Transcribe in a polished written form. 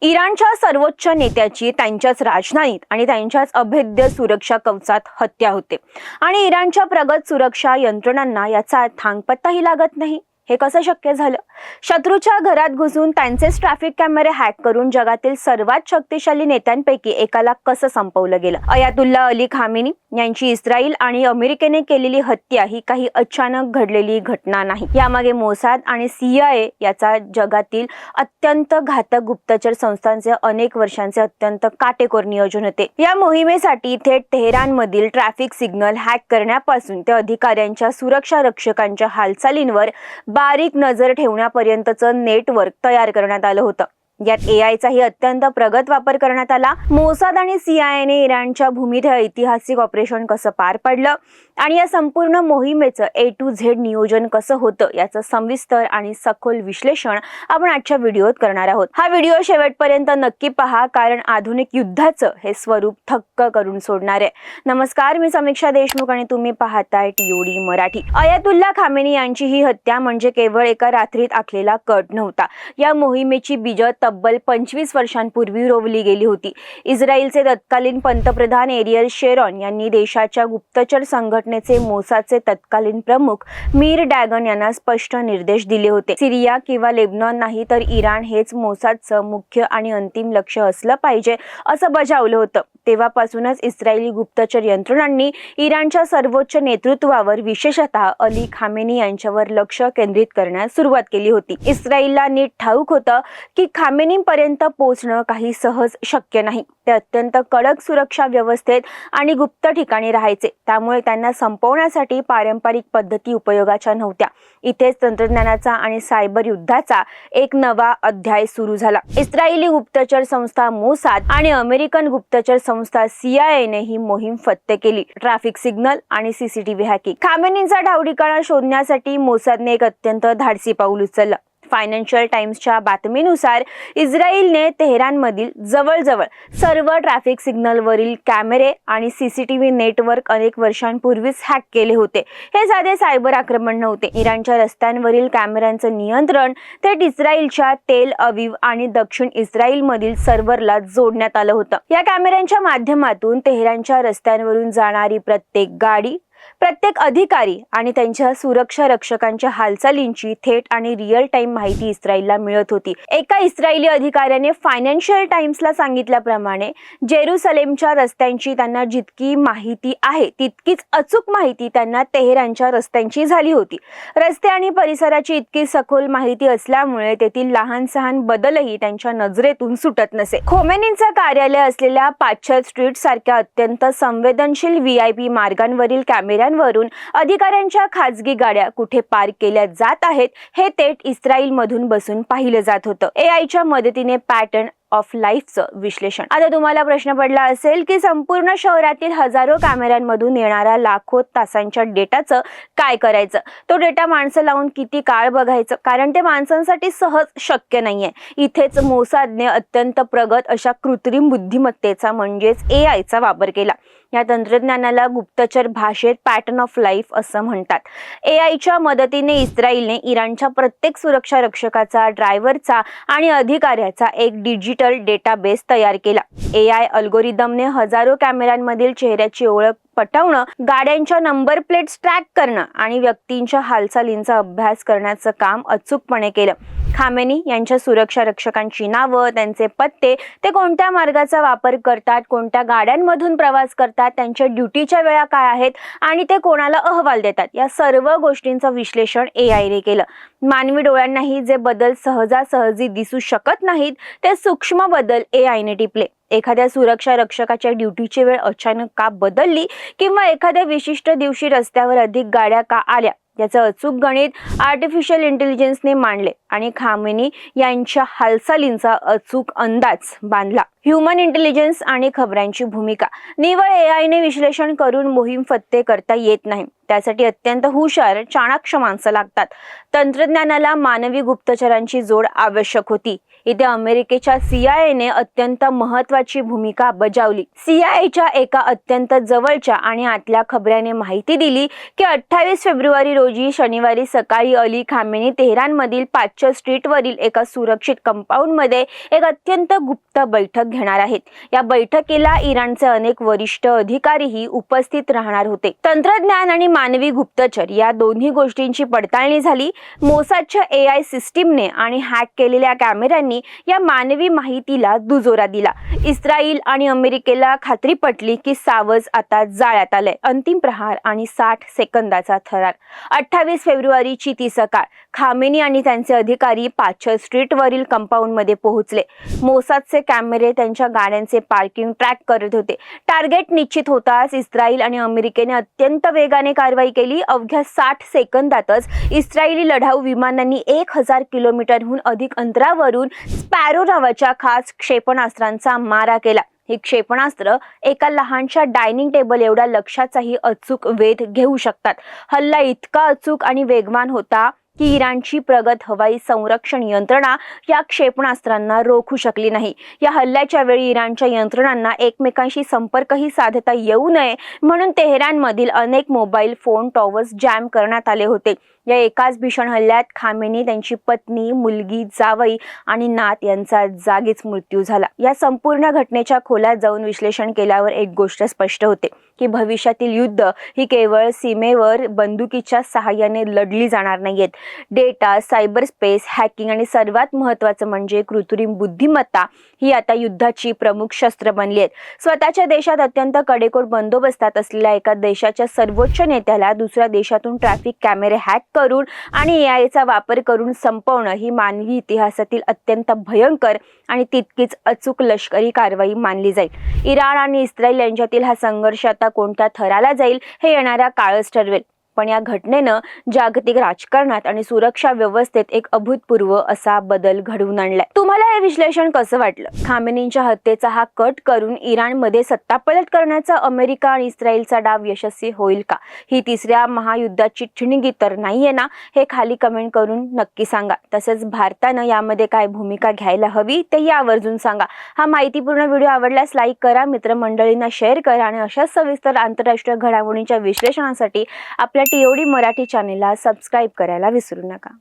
इराणच्या सर्वोच्च नेत्याची त्यांच्याच राजधानीत आणि त्यांच्याच अभेद्य सुरक्षा कवचात हत्या होते आणि इराणच्या प्रगत सुरक्षा यंत्रणांना याचा थांगपत्ताही लागत नाही। हे कसं शक्य झालं? शत्रूच्या घरात घुसून त्यांचेच ट्रॅफिक कॅमेरे हॅक करून जगातील सर्वात शक्तिशाली नेत्यांपैकी एकाला कसं संपवलं गेलं? अयातुल्ला अली खामेनी यांची इस्रायल आणि अमेरिकेने केलेली हत्या ही काही अचानक घडलेली घटना नाही। यामागे मोसाद आणि CIA याचा जगातील अत्यंत घातक गुप्तचर संस्थांचे अनेक वर्षांचे अत्यंत काटेकोर नियोजन होते। या मोहिमेसाठी थेट तेहरानमधील ट्रॅफिक सिग्नल हॅक करण्यापासून ते अधिकाऱ्यांच्या सुरक्षा रक्षकांच्या हालचालींवर बारीक नजर ठेवण्यापर्यंतचं नेटवर्क तयार करण्यात आलं होतं। यात AIचाही अत्यंत प्रगत वापर करण्यात आला। मोसाद आणि CIA ने इराणच्या भूमीत ऐतिहासिक ऑपरेशन कसं पार पडलं आणि या संपूर्ण मोहिमेचं A to Z नियोजन कसं होतं याचं सविस्तर आणि सखोल विश्लेषण आपण आजच्या व्हिडिओत करणार आहोत। हा व्हिडिओ शेवटपर्यंत नक्की पहा, कारण आधुनिक युद्धाचं हे स्वरूप थक्क करून सोडणार आहे। नमस्कार, मी समीक्षा देशमुख आणि तुम्ही पाहताय TOD मराठी। अयातुल्ला खामेनी यांची ही हत्या म्हणजे केवळ एका रात्रीत आखलेला कट नव्हता। या मोहिमेची बीज तब्बल 25 वर्षांपूर्वी रोवली गेली होती। इस्रायलचे तत्कालीन पंतप्रधान एरियल शेरॉन यांनी देशाच्या गुप्तचर संघटनेचे मोसादचे तत्कालीन प्रमुख मीर डॅगन यांना स्पष्ट निर्देश दिले होते। सिरिया किंवा लेबनॉन नाही तर इराण हेच मोसादचं मुख्य आणि अंतिम लक्ष असलं पाहिजे असं बजावलं होतं। तेव्हापासूनच इस्रायली गुप्तचर यंत्रणांनी इराणच्या सर्वोच्च नेतृत्वावर, विशेषतः अली खामेनी यांच्यावर लक्ष केंद्रित करण्यास सुरुवात केली होती। इस्रायलला नीट ठाऊक होतं की खामेनींपर्यंत पोहोचणं काही सहज शक्य नाही। ते अत्यंत कडक सुरक्षा व्यवस्थेत आणि गुप्त ठिकाणी राहायचे, त्यामुळे त्यांना संपवण्यासाठी पारंपरिक पद्धती उपयोगाच्या नव्हत्या। इथेच तंत्रज्ञानाचा आणि सायबर युद्धाचा एक नवा अध्याय सुरू झाला। इस्रायली गुप्तचर संस्था मोसाद आणि अमेरिकन गुप्तचर संस्था CIA ने ही मोहीम फत्ते केली। ट्रॅफिक सिग्नल आणि CCTV हॅकिंग। खामेनींचा डावडीकाणा शोधण्यासाठी मोसादने एक अत्यंत धाडसी पाऊल उचललं। फायनान्शियल टाइम्सच्या बातमीनुसार इस्रायलने तेहरानमधील जवळजवळ सर्व ट्रॅफिक सिग्नलवरील कॅमेरे आणि CCTV नेटवर्क अनेक वर्षांपूर्वीच हॅक केले होते। हे साधे सायबर आक्रमण नव्हते। इराणच्या रस्त्यांवरील कॅमेऱ्यांचं नियंत्रण थेट इस्रायलच्या तेल अविव आणि दक्षिण इस्रायलमधील सर्व्हरला जोडण्यात आलं होतं। या कॅमेऱ्यांच्या माध्यमातून तेहरानच्या रस्त्यांवरून जाणारी प्रत्येक गाडी, प्रत्येक अधिकारी आणि त्यांच्या सुरक्षा रक्षकांच्या हालचालींची थेट आणि रिअल टाइम माहिती इस्रायलला मिळत होती। एका इस्रायली अधिकाऱ्याने फायनान्शियल टाइम्सला सांगितल्याप्रमाणे जेरुसलेमच्या रस्त्यांची त्यांना जितकी माहिती आहे तितकीच अचूक माहिती त्यांना तेहरानच्या रस्त्यांची झाली होती। रस्ते आणि परिसराची इतकी सखोल माहिती असल्यामुळे तेथील लहान सहान बदलही त्यांच्या नजरेतून सुटत नसे। खोमेनींचं कार्यालय असलेल्या पाश्चल स्ट्रीट सारख्या अत्यंत संवेदनशील VIP मार्गांवरील कॅमेऱ्यांवरून अधिकाऱ्यांच्या खासगी गाड्या कुठे पार्क केल्या जात आहेत हे थेट इस्रायलमधून बसून पाहिलं जात होतं। AIच्या मदतीने पॅटर्न ऑफ लाईफचं विश्लेषण। आता तुम्हाला प्रश्न पडला असेल की संपूर्ण शहरातील हजारो कॅमेऱ्यांमधून येणाऱ्या लाखो तासांच्या डेटाचं काय करायचं? तो डेटा माणसं लावून किती काळ बघायचं? कारण ते माणसांसाठी सहज शक्य नाहीये। इथेच मोसादने अत्यंत प्रगत अशा कृत्रिम बुद्धिमत्तेचा म्हणजेच AIचा वापर केला। या तंत्रज्ञानाला गुप्तचर भाषेत पॅटर्न ऑफ लाईफ असं म्हणतात। AIच्या मदतीने इस्रायलने इराणच्या प्रत्येक सुरक्षा रक्षकाचा, ड्रायव्हरचा आणि अधिकाऱ्याचा एक डिजिटल डेटाबेस तयार केला। AI अल्गोरिदमने हजारो कॅमेऱ्यांमधील चेहऱ्याची ओळख पटवणं, गाड्यांच्या नंबर प्लेट्स ट्रॅक करणं आणि व्यक्तींच्या हालचालींचा अभ्यास करण्याचं काम अचूकपणे केलं। खामेनी यांच्या सुरक्षा रक्षकांची नावं, त्यांचे पत्ते, ते कोणत्या मार्गाचा वापर करतात, कोणत्या गाड्यांमधून प्रवास करतात, त्यांच्या ड्युटीच्या वेळा काय आहेत आणि ते कोणाला अहवाल देतात, या सर्व गोष्टींचं विश्लेषण AI ने केलं। मानवी डोळ्यांनाही जे बदल सहजासहजी दिसू शकत नाहीत ते सूक्ष्म बदल AI ने टिपले। एखाद्या सुरक्षा रक्षकाच्या ड्युटीची वेळ अचानक का बदलली किंवा एखाद्या विशिष्ट दिवशी रस्त्यावर अधिक गाड्या का आल्या याचं अचूक गणित आर्टिफिशियल इंटेलिजन्सने मांडले आणि खामेनी यांच्या हालचालींचा अचूक अंदाज बांधला। ह्युमन इंटेलिजन्स आणि खबरांची भूमिका। निव्वळ AI ने विश्लेषण करून मोहीम फत्ते करता येत नाही। त्यासाठी अत्यंत हुशार, चाणाक्ष माणसं लागतात। तंत्रज्ञानाला मानवी गुप्तचरांची जोड आवश्यक होती। इथे अमेरिकेच्या CIA ने अत्यंत महत्त्वाची भूमिका बजावली. CIAच्या एका अत्यंत जवळच्या आणि आतल्या खबऱ्याने माहिती दिली की 28 फेब्रुवारी रोजी शनिवारी सकाळी अली खामेनी तेहरानमधील 5 स्ट्रीटवरील एका सुरक्षित कंपाऊंडमध्ये एक अत्यंत गुप्त बैठक घेणार आहेत. या बैठकीला इराणचे अनेक वरिष्ठ अधिकारीही उपस्थित राहणार होते. तंत्रज्ञान आणि मानवी गुप्तचर या दोन्ही गोष्टींची पडताळणी झाली. मोसादच्या AI सिस्टीमने आणि हॅक केलेल्या कॅमेऱ्यांनी या मानवी माहितीला दुजोरा दिला. इस्रायल आणि अमेरिकेला खात्री पटली की सावज आता जाळ्यात आलंय. अंतिम प्रहार आणि 60 सेकंदाचा थरार. 28 फेब्रुवारीची ती सकाळ. खामेनी आणि त्यांचे अधिकारी 5 स्ट्रीटवरील कंपाऊंडमध्ये पोहोचले. मोसादचे कॅमेरे त्यांच्या गाड्यांचे पार्किंग ट्रॅक करत होते. टार्गेट निश्चित होताच इस्रायल आणि अमेरिकेने अत्यंत वेगाने कारवाई केली. अवघ्या 60 सेकंदातच इस्रायली लढाऊ विमानांनी 1000 किलोमीटरहून अधिक अंतरावरून स्पॅरो नावाच्या खास क्षेपणास्त्रांचा मारा केला. ही क्षेपणास्त्र एका लहानशा डायनिंग टेबल एवढा लक्ष्याचाही अचूक वेध घेऊ शकतात. हल्ला इतका अचूक आणि वेगवान होता की इराणची प्रगत हवाई संरक्षण यंत्रणा या क्षेपणास्त्रांना रोखू शकली नाही. या हल्ल्याच्या वेळी इराणच्या यंत्रणांना एकमेकांशी संपर्कही साधता येऊ नये म्हणून तेहरानमधील अनेक मोबाईल फोन टॉवर्स जॅम करण्यात आले होते. या एकाच भीषण हल्ल्यात खामेनी, त्यांची पत्नी, मुलगी, जावई आणि नात यांचा जागीच मृत्यू झाला. या संपूर्ण घटनेच्या खोलात जाऊन विश्लेषण केल्यावर एक गोष्ट स्पष्ट होते की भविष्यातील युद्ध ही केवळ सीमेवर बंदुकीच्या सहाय्याने लढली जाणार नाहीयेत. डेटा, सायबर स्पेस, हॅकिंग आणि सर्वात महत्त्वाचं म्हणजे कृत्रिम बुद्धिमत्ता ही आता युद्धाची प्रमुख शस्त्र बनली आहेत. स्वतःच्या देशात अत्यंत कडेकोट बंदोबस्तात असलेल्या एका देशाच्या सर्वोच्च नेत्याला दुसऱ्या देशातून ट्रॅफिक कॅमेरे हॅक करून आणि AIचा वापर करून संपवणं ही मानवी इतिहासातील अत्यंत भयंकर आणि तितकीच अचूक लष्करी कारवाई मानली जाईल. इराण आणि इस्रायल यांच्यातील हा संघर्ष आता कोणत्या थराला जाईल हे येणाऱ्या काळच ठरवेल. पण या घटनेनं जागतिक राजकारणात आणि सुरक्षा व्यवस्थेत एक अभूतपूर्व असा बदल घडवून आणलाय. तुम्हाला हे विश्लेषण कसं वाटलं? खामेनींच्या हत्येचा हा कट करून इराणमध्ये सत्तापलट करण्याचा अमेरिका आणि इस्रायलचा डाव यशस्वी होईल का? ही तिसऱ्या महायुद्धाची ठिणगी तर नाहीये ना? हे खाली कमेंट करून नक्की सांगा. तसंच भारतानं यामध्ये काय भूमिका घ्यायला हवी ते आवर्जून सांगा. हा माहितीपूर्ण व्हिडिओ आवडल्यास लाईक करा, मित्रमंडळींना शेअर करा आणि अशाच सविस्तर आंतरराष्ट्रीय घडामोडींच्या विश्लेषणासाठी आपल्या TOD मराठी चॅनेलला सबस्क्राईब करायला विसरू नका.